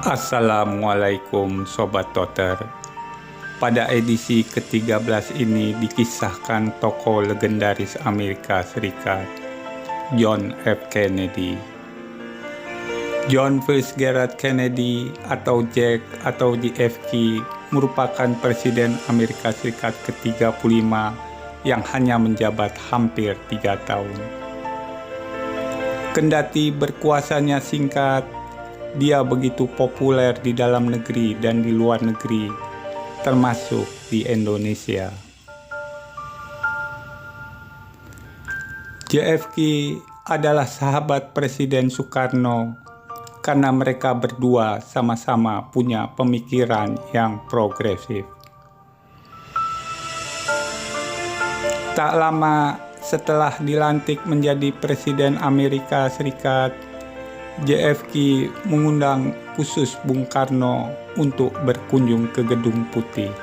Assalamualaikum Sobat Toter. Pada edisi ke-13 ini dikisahkan tokoh legendaris Amerika Serikat, John F. Kennedy. John Fitzgerald Kennedy atau Jack atau JFK merupakan Presiden Amerika Serikat ke-35 yang hanya menjabat hampir 3 tahun. Kendati berkuasanya singkat, dia begitu populer di dalam negeri dan di luar negeri, termasuk di Indonesia. JFK adalah sahabat Presiden Soekarno karena mereka berdua sama-sama punya pemikiran yang progresif. Tak lama setelah dilantik menjadi Presiden Amerika Serikat, JFK mengundang khusus Bung Karno untuk berkunjung ke Gedung Putih.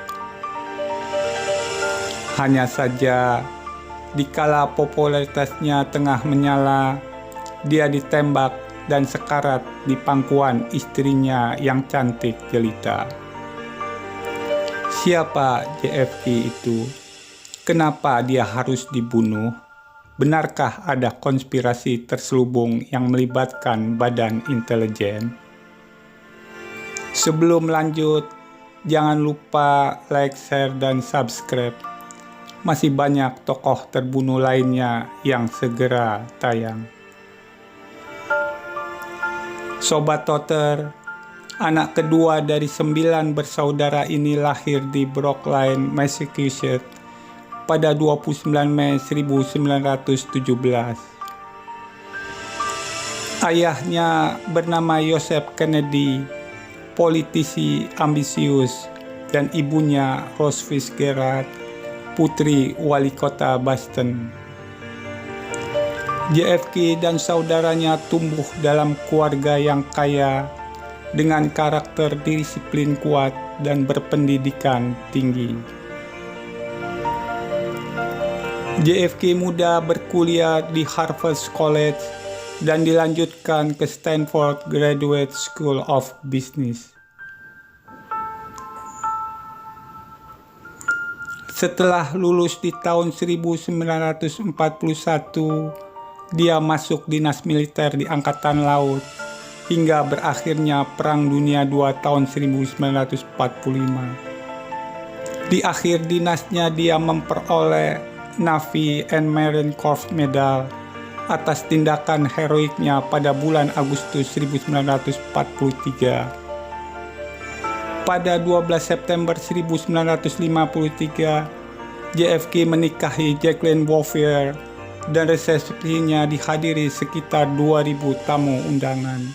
Hanya saja, dikala popularitasnya tengah menyala, dia ditembak dan sekarat di pangkuan istrinya yang cantik jelita. Siapa JFK itu? Kenapa dia harus dibunuh? Benarkah ada konspirasi terselubung yang melibatkan badan intelijen? Sebelum lanjut, jangan lupa like, share, dan subscribe. Masih banyak tokoh terbunuh lainnya yang segera tayang. Sobat Toter, anak kedua dari 9 bersaudara ini lahir di Brookline, Massachusetts pada 29 Mei 1917. Ayahnya bernama Joseph Kennedy, politisi ambisius, dan ibunya Rose Fitzgerald, putri wali kota Boston. JFK dan saudaranya tumbuh dalam keluarga yang kaya dengan karakter disiplin kuat dan berpendidikan tinggi. JFK muda berkuliah di Harvard College dan dilanjutkan ke Stanford Graduate School of Business. Setelah lulus di tahun 1941, dia masuk dinas militer di Angkatan Laut hingga berakhirnya Perang Dunia II tahun 1945. Di akhir dinasnya dia memperoleh Navy and Marine Corps Medal atas tindakan heroiknya pada bulan Agustus 1943. Pada 12 September 1953, JFK menikahi Jacqueline Bouvier dan resepsinya dihadiri sekitar 2.000 tamu undangan.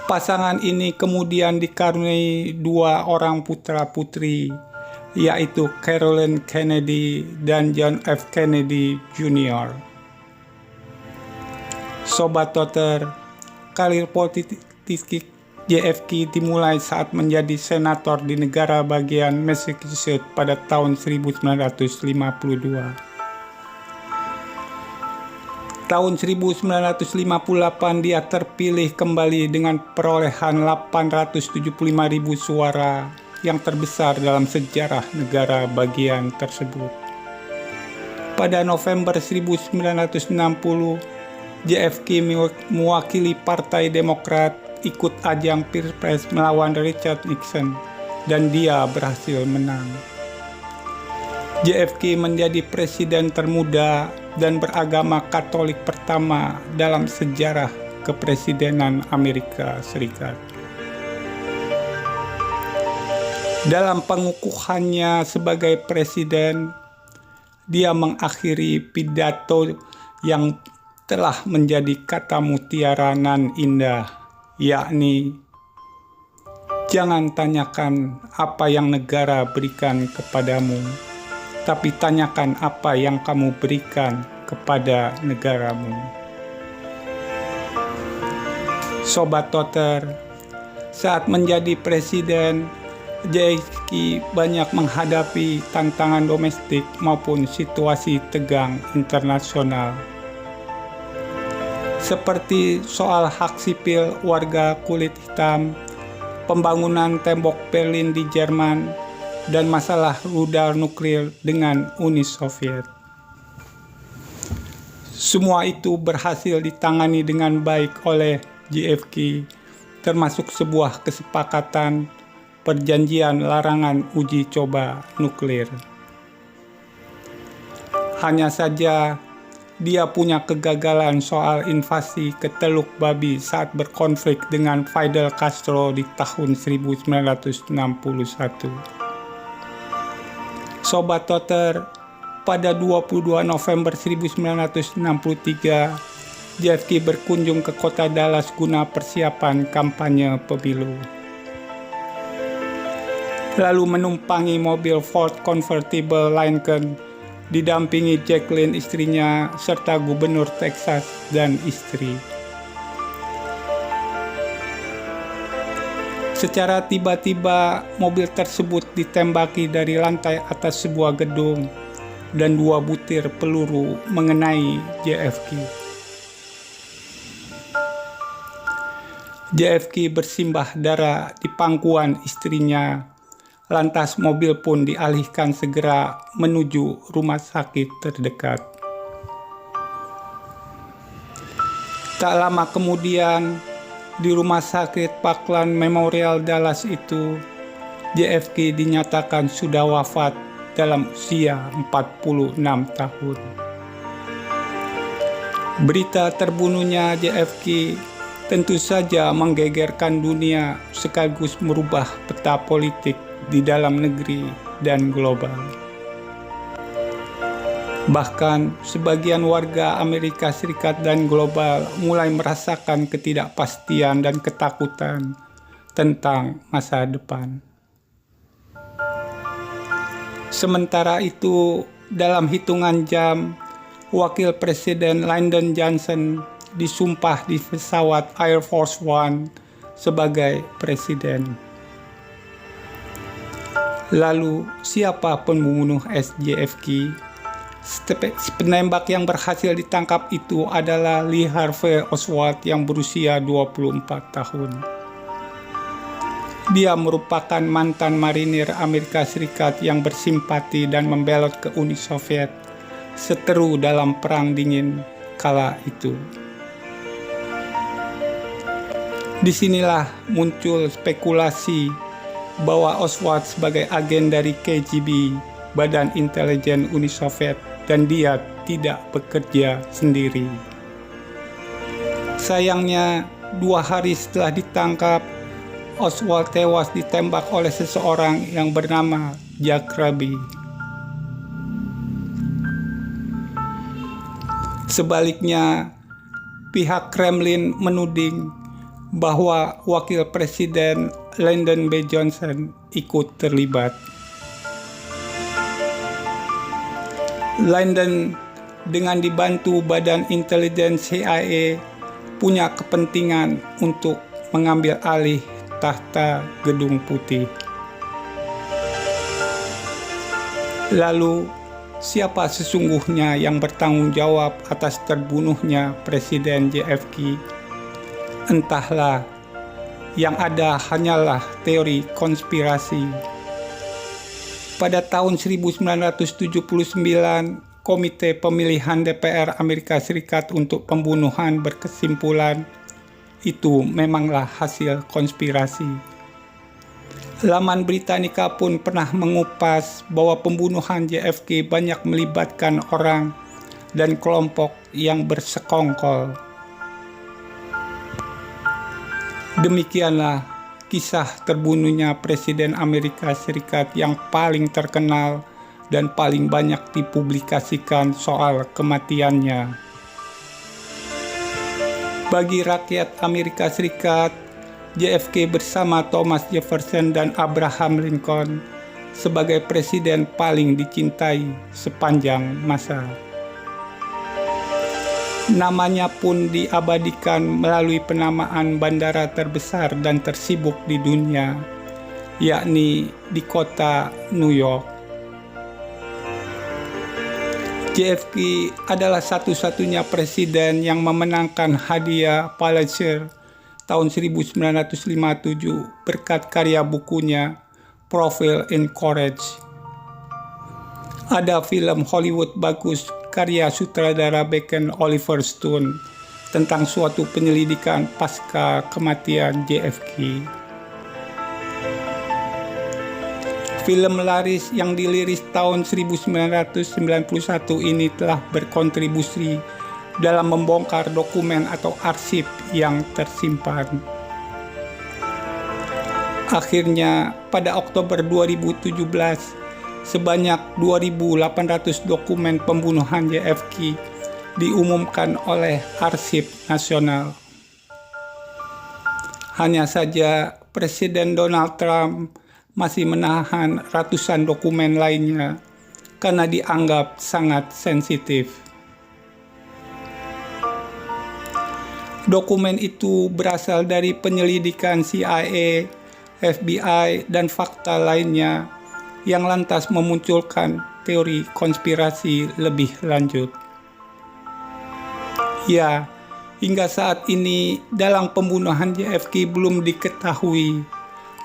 Pasangan ini kemudian dikaruniai 2 orang putra-putri, yaitu Caroline Kennedy dan John F. Kennedy Jr. Sobat Toter, karir politik JFK dimulai saat menjadi senator di negara bagian Massachusetts pada tahun 1952. Tahun 1958 dia terpilih kembali dengan perolehan 875.000 suara, yang terbesar dalam sejarah negara bagian tersebut. Pada November 1960, JFK mewakili Partai Demokrat ikut ajang Pilpres melawan Richard Nixon, dan dia berhasil menang. JFK menjadi presiden termuda dan beragama Katolik pertama dalam sejarah kepresidenan Amerika Serikat. Dalam pengukuhannya sebagai presiden, dia mengakhiri pidato yang telah menjadi kata mutiara nan indah, yakni, Jangan tanyakan apa yang negara berikan kepadamu, tapi tanyakan apa yang kamu berikan kepada negaramu. Sobat Toter, saat menjadi presiden, JFK banyak menghadapi tantangan domestik maupun situasi tegang internasional. Seperti soal hak sipil warga kulit hitam, pembangunan tembok Berlin di Jerman, dan masalah rudal nuklir dengan Uni Soviet. Semua itu berhasil ditangani dengan baik oleh JFK, termasuk sebuah kesepakatan perjanjian larangan uji coba nuklir. Hanya saja, dia punya kegagalan soal invasi ke Teluk Babi saat berkonflik dengan Fidel Castro di tahun 1961. Sobat Toter, pada 22 November 1963, JFK berkunjung ke kota Dallas guna persiapan kampanye pemilu. Lalu menumpangi mobil Ford Convertible Lincoln, didampingi Jacqueline istrinya serta Gubernur Texas dan istri. Secara tiba-tiba mobil tersebut ditembaki dari lantai atas sebuah gedung dan 2 butir peluru mengenai JFK. JFK bersimbah darah di pangkuan istrinya. Lantas mobil pun dialihkan segera menuju rumah sakit terdekat. Tak lama kemudian, di rumah sakit Parkland Memorial Dallas itu, JFK dinyatakan sudah wafat dalam usia 46 tahun. Berita terbunuhnya JFK tentu saja menggegerkan dunia sekaligus merubah peta politik di dalam negeri dan global. Bahkan sebagian warga Amerika Serikat dan global mulai merasakan ketidakpastian dan ketakutan tentang masa depan. Sementara itu, dalam hitungan jam, Wakil Presiden Lyndon Johnson disumpah di pesawat Air Force One sebagai presiden. Lalu, siapa pembunuh JFK? Penembak yang berhasil ditangkap itu adalah Lee Harvey Oswald yang berusia 24 tahun. Dia merupakan mantan marinir Amerika Serikat yang bersimpati dan membelot ke Uni Soviet, seteru dalam Perang Dingin kala itu. Disinilah muncul spekulasi bahwa Oswald sebagai agen dari KGB, Badan Intelijen Uni Soviet, dan dia tidak bekerja sendiri. Sayangnya, 2 hari setelah ditangkap, Oswald tewas ditembak oleh seseorang yang bernama Jack Ruby. Sebaliknya, pihak Kremlin menuding bahwa Wakil Presiden Lyndon B. Johnson ikut terlibat. Lyndon dengan dibantu Badan Intelijen CIA punya kepentingan untuk mengambil alih tahta Gedung Putih. Lalu, siapa sesungguhnya yang bertanggung jawab atas terbunuhnya Presiden JFK? Entahlah, yang ada hanyalah teori konspirasi. Pada tahun 1979, Komite Pemilihan DPR Amerika Serikat untuk Pembunuhan berkesimpulan itu memanglah hasil konspirasi. Laman Britannica pun pernah mengupas bahwa pembunuhan JFK banyak melibatkan orang dan kelompok yang bersekongkol. Demikianlah kisah terbunuhnya Presiden Amerika Serikat yang paling terkenal dan paling banyak dipublikasikan soal kematiannya. Bagi rakyat Amerika Serikat, JFK bersama Thomas Jefferson dan Abraham Lincoln sebagai presiden paling dicintai sepanjang masa. Namanya pun diabadikan melalui penamaan bandara terbesar dan tersibuk di dunia, yakni di kota New York. JFK adalah satu-satunya presiden yang memenangkan hadiah Pulitzer tahun 1957 berkat karya bukunya Profile in Courage. Ada film Hollywood bagus karya sutradara Bacon Oliver Stone tentang suatu penyelidikan pasca kematian JFK. Film laris yang dirilis tahun 1991 ini telah berkontribusi dalam membongkar dokumen atau arsip yang tersimpan. Akhirnya, pada Oktober 2017, sebanyak 2.800 dokumen pembunuhan JFK diumumkan oleh Arsip Nasional. Hanya saja, Presiden Donald Trump masih menahan ratusan dokumen lainnya karena dianggap sangat sensitif. Dokumen itu berasal dari penyelidikan CIA, FBI, dan fakta lainnya yang lantas memunculkan teori konspirasi lebih lanjut. Ya, hingga saat ini dalang pembunuhan JFK belum diketahui,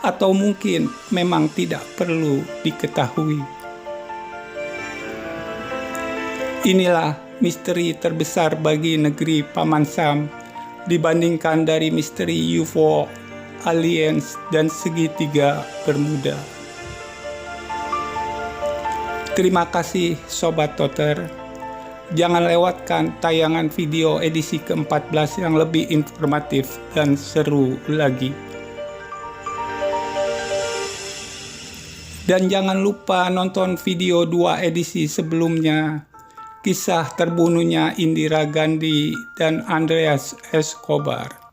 atau mungkin memang tidak perlu diketahui. Inilah misteri terbesar bagi negeri Paman Sam dibandingkan dari misteri UFO, aliens, dan segitiga Bermuda. Terima kasih Sobat Toter. Jangan lewatkan tayangan video edisi ke-14 yang lebih informatif dan seru lagi. Dan jangan lupa nonton video 2 edisi sebelumnya, kisah terbunuhnya Indira Gandhi dan Andreas Escobar.